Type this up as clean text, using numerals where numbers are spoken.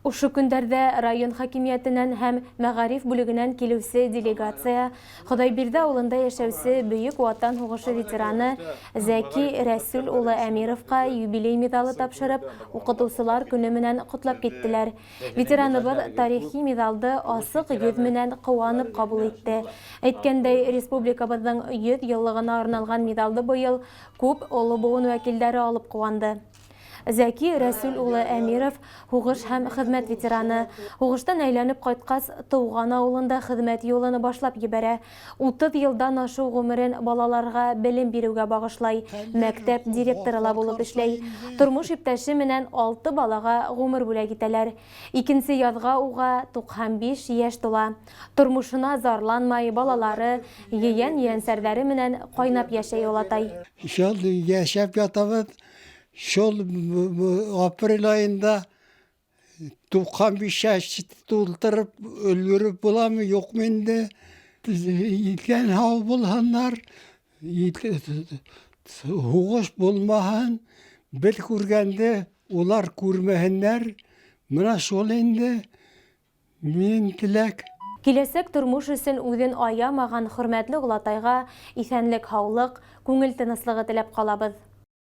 Ушу көндәрдә район хакимиятеннән һәм мәгариф бүлегеннән килүсе делегация Ходайбирдә авылында яшәүсе бөек Ватан һугышы ветераны Зәки Рәсүл улы Әмировка юбилей медалы тапшырып, укытучылар көне менән котлап киттеләр. Ветераныбыз тарихи медалды асык йөз менән куанып кабул итте. Әйткәндәй, республикабызның 100 еллыгына арналган медалды быел күп олы буын вәкилләре алып куанды. Зәки Рәсүл улы Әмиров һугыш һәм хезмәт ветераны. Һугыштан әйләнеп кайткас, туган авылында хезмәт юлын башлап ебәрә. 30 елдан ашу гомерен балаларга белем бирүгә багышлай. Мәктәп директоры ла булып эшләй. Тормыш иптәше менән 6 балага гомер бүләк итәләр. Икенче язга уга 95 яшь тула. Тормышына зарланмай, балалары, yeğen-yeğensәрләре менән кайнап яшәй олатай. Шул яшәп ятабыз. Şol aprel ayında 95 yaş doldurıp ölürüp bulamı yok mu indi? İlken hav bulanlar huğuş bulmahan bir kurgende ular kurmehenler mına şol indi min tilek. Киләсәк тормыш өчен үҙен аямаган хөрмәтле олатайга исәнлек, һаулык, күңел тыныслыгы теләп калабыз.